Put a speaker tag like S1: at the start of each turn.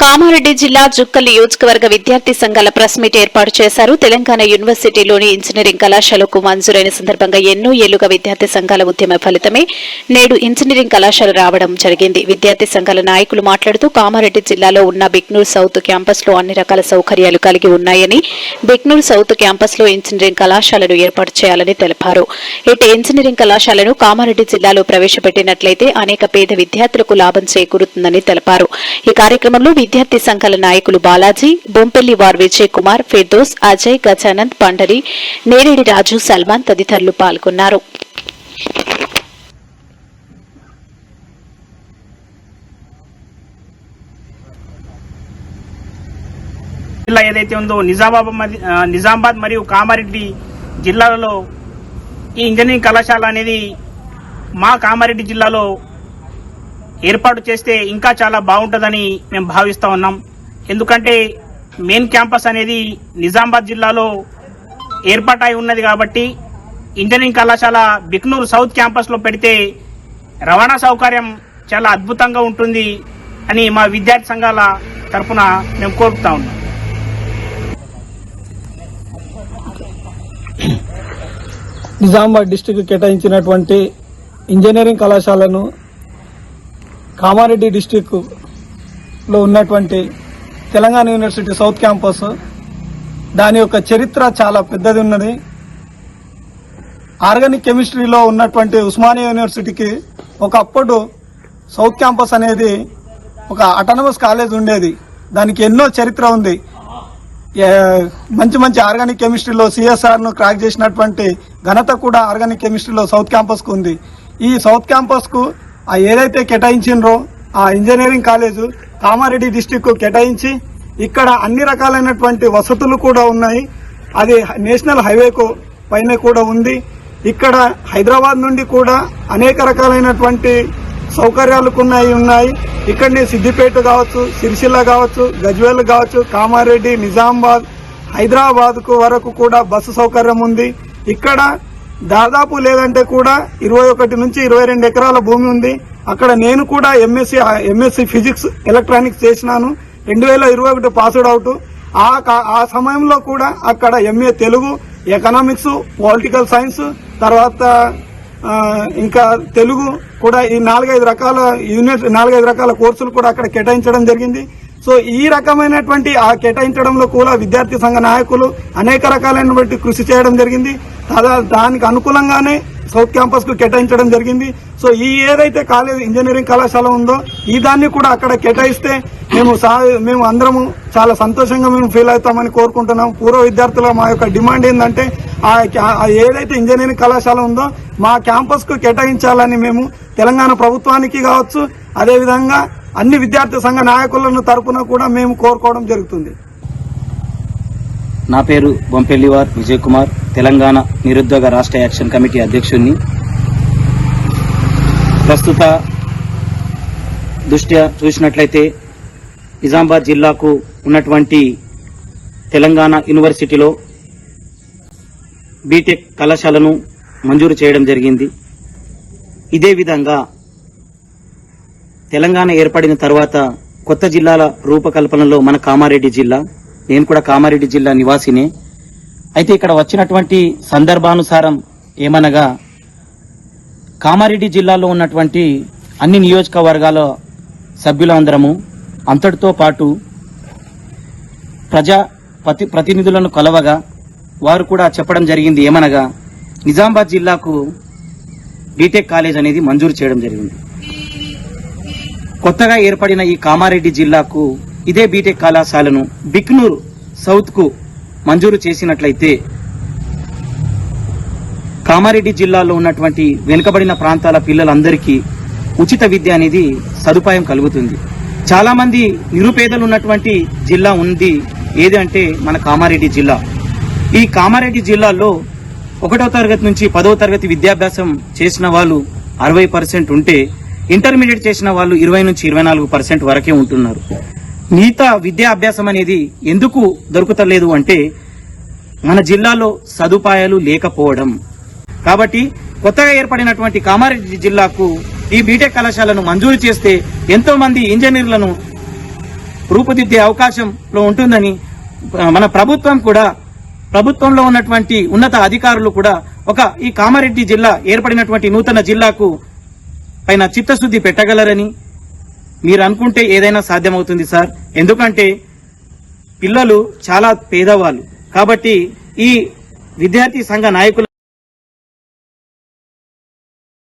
S1: కామారెడ్డి జిల్లా జుక్కల్ నియోజకవర్గ విద్యార్థి సంఘాల ప్రెస్ మీట్ ఏర్పాటు చేశారు. తెలంగాణ యూనివర్సిటీలోని ఇంజనీరింగ్ కళాశాలకు మంజూరైన సందర్భంగా ఎన్నో ఏళ్లుగా విద్యార్థి సంఘాల ఉద్యమ ఫలితమే నేడు ఇంజనీరింగ్ కళాశాల రావడం జరిగింది. విద్యార్థి సంఘాల నాయకులు మాట్లాడుతూ కామారెడ్డి జిల్లాలో ఉన్న బిక్నూర్ సౌత్ క్యాంపస్ లో అన్ని రకాల సౌకర్యాలు కలిగి ఉన్నాయని, బిక్నూర్ సౌత్ క్యాంపస్ లో ఇంజనీరింగ్ కళాశాలను ఏర్పాటు చేయాలని తెలిపారు. ఇటు ఇంజనీరింగ్ కళాశాలను కామారెడ్డి జిల్లాలో ప్రవేశపెట్టినట్లయితే అనేక పేద విద్యార్థులకు లాభం చేకూరుతుందని తెలిపారు. ఈ కార్యక్రమంలో విద్యార్థి సంఘాల నాయకులు బాలాజీ, బొంపెల్లి వార్ విజయ్ కుమార్, ఫిర్దోస్, అజయ్, గజానంద్, పండరి, నేరేడి రాజు, సల్మాన్ తదితరులు పాల్గొన్నారు.
S2: జిల్లా ఏదైతే ఉందో నిజామాబాద్ మరియు కామారెడ్డి జిల్లాలలో ఈ ఇంజనీరింగ్ కళాశాల అనేది మా కామారెడ్డి జిల్లాలో ఏర్పాటు చేస్తే ఇంకా చాలా బాగుంటుందని మేము భావిస్తా ఉన్నాం. ఎందుకంటే మెయిన్ క్యాంపస్ అనేది నిజామాబాద్ జిల్లాలో ఏర్పాటై ఉన్నది కాబట్టి ఇంజనీరింగ్ కళాశాల బిక్నూర్ సౌత్ క్యాంపస్ లో పెడితే రవాణా సౌకర్యం చాలా అద్భుతంగా ఉంటుంది అని మా విద్యార్థి సంఘాల తరఫున మేము కోరుతా ఉన్నాం.
S3: నిజామాబాద్ డిస్టిక్ కేటాయించినటువంటి ఇంజనీరింగ్ కళాశాలను కామారెడ్డి డిస్టిక్ లో ఉన్నటువంటి తెలంగాణ యూనివర్సిటీ సౌత్ క్యాంపస్, దాని యొక్క చరిత్ర చాలా పెద్దది ఉన్నది. ఆర్గానిక్ కెమిస్ట్రీలో ఉన్నటువంటి ఉస్మానియా యూనివర్సిటీకి ఒకప్పుడు సౌత్ క్యాంపస్ అనేది ఒక అటానమస్ కాలేజ్ ఉండేది. దానికి ఎన్నో చరిత్ర ఉంది. మంచి మంచి ఆర్గానిక్ కెమిస్ట్రీలో సిఎస్ఆర్ ను క్రాక్ చేసినటువంటి ఘనత కూడా ఆర్గానిక్ కెమిస్ట్రీలో సౌత్ క్యాంపస్ కు ఉంది. ఈ సౌత్ క్యాంపస్ కు ఏదైతే కేటాయించిండ్రో ఆ ఇంజనీరింగ్ కాలేజ్ కామారెడ్డి డిస్టిక్ కు కేటాయించి ఇక్కడ అన్ని రకాలైనటువంటి వసతులు కూడా ఉన్నాయి. అది నేషనల్ హైవేకు పైన కూడా ఉంది. ఇక్కడ హైదరాబాద్ నుండి కూడా అనేక రకాలైనటువంటి సౌకర్యాలు ఉన్నాయి. ఇక్కడనే సిద్దిపేట కావచ్చు, సిరిసిల్ల కావచ్చు, గజ్వేల్ కావచ్చు, కామారెడ్డి, నిజామాబాద్, హైదరాబాద్ కు వరకు కూడా బస్సు సౌకర్యం ఉంది. ఇక్కడ దాదాపు లేదంటే కూడా 21 నుంచి 22 ఎకరాల భూమి ఉంది. అక్కడ నేను కూడా ఎంఎస్సీ ఫిజిక్స్ ఎలక్ట్రానిక్స్ చేసినాను. 2021 పాస్డ్ అవుట్. ఆ సమయంలో కూడా అక్కడ MA Telugu, economics, political science, తర్వాత ఇంకా తెలుగు కూడా ఈ 4-5 రకాల కోర్సులు కూడా అక్కడ కేటాయించడం జరిగింది. సో ఈ రకమైనటువంటి ఆ కేటాయించడంలో కూడా విద్యార్థి సంఘ నాయకులు అనేక రకాలైనటువంటి కృషి చేయడం జరిగింది. దానికి అనుకూలంగానే సౌత్ క్యాంపస్ కు కేటాయించడం జరిగింది. సో ఈ ఏదైతే కాలేజ్ ఇంజనీరింగ్ కళాశాల ఉందో ఈ దాన్ని కూడా అక్కడ కేటాయిస్తే మేము అందరము చాలా సంతోషంగా మేము ఫీల్ అవుతామని కోరుకుంటున్నాం. పూర్వ విద్యార్థుల మా యొక్క డిమాండ్ ఏంటంటే ఏదైతే ఇంజనీరింగ్ కళాశాల ఉందో మా క్యాంపస్ కు కేటాయించాలని మేము తెలంగాణ ప్రభుత్వానికి కావచ్చు, అదేవిధంగా అన్ని విద్యార్థి సంఘ నాయకులను తరపున కూడా మేము కోరుకోవడం జరుగుతుంది.
S4: నా పేరు బొంపెల్లివార్ విజయ్ కుమార్, తెలంగాణ నిరుద్యోగ రాష్ట్ర యాక్షన్ కమిటీ అధ్యక్షుడిని. ప్రస్తుత దృష్ట్యా చూసినట్లయితే నిజామాబాద్ జిల్లాకు ఉన్నటువంటి తెలంగాణ యూనివర్సిటీలో బీటెక్ కళాశాలను మంజూరు చేయడం జరిగింది. ఇదే విధంగా తెలంగాణ ఏర్పడిన తర్వాత కొత్త జిల్లాల రూపకల్పనలో మన కామారెడ్డి జిల్లా, నేను కూడా కామారెడ్డి జిల్లా నివాసినే. అయితే ఇక్కడ వచ్చినటువంటి సందర్భానుసారం ఏమనగా కామారెడ్డి జిల్లాలో ఉన్నటువంటి అన్ని నియోజకవర్గాల సభ్యులందరము అంతటితో పాటు ప్రతినిధులను కలవగా వారు కూడా చెప్పడం జరిగింది ఏమనగా నిజామాబాద్ జిల్లాకు బీటెక్ కాలేజ్ అనేది మంజూరు చేయడం జరిగింది. కొత్తగా ఏర్పడిన ఈ కామారెడ్డి జిల్లాకు ఇదే బీటెక్ కళాశాలను బిక్నూర్ సౌత్ కు మంజూరు చేసినట్లయితే కామారెడ్డి జిల్లాలో ఉన్నటువంటి వెనుకబడిన ప్రాంతాల పిల్లలందరికీ ఉచిత విద్య అనేది సదుపాయం కలుగుతుంది. చాలా మంది నిరుపేదలు ఉన్నటువంటి జిల్లా ఉంది ఏది అంటే మన కామారెడ్డి జిల్లా. ఈ కామారెడ్డి జిల్లాలో 1వ తరగతి నుంచి 10వ తరగతి విద్యాభ్యాసం చేసిన వాళ్ళు 60% ఉంటే ఇంటర్మీడియట్ చేసిన వాళ్ళు 20 నుంచి 24% వరకే ఉంటున్నారు. మిగతా విద్యాభ్యాసం అనేది ఎందుకు దొరుకుతలేదు అంటే మన జిల్లాలో సదుపాయాలు లేకపోవడం. కాబట్టి కొత్తగా ఏర్పడినటువంటి కామారెడ్డి జిల్లాకు ఈ బీటెక్ కళాశాలను మంజూరు చేస్తే ఎంతో మంది ఇంజనీర్లను రూపుదిద్దే అవకాశంలో ఉంటుందని మన ప్రభుత్వం కూడా, ప్రభుత్వంలో ఉన్నటువంటి ఉన్నత అధికారులు కూడా ఈ కామారెడ్డి జిల్లా ఏర్పడినటువంటి నూతన జిల్లాకు పైన చిత్తశుద్ధి పెట్టగలరని మీరు అనుకుంటే ఏదైనా సాధ్యమవుతుంది సార్. ఎందుకంటే పిల్లలు చాలా పేదవాళ్ళు కాబట్టి ఈ విద్యార్థి సంఘ నాయకులు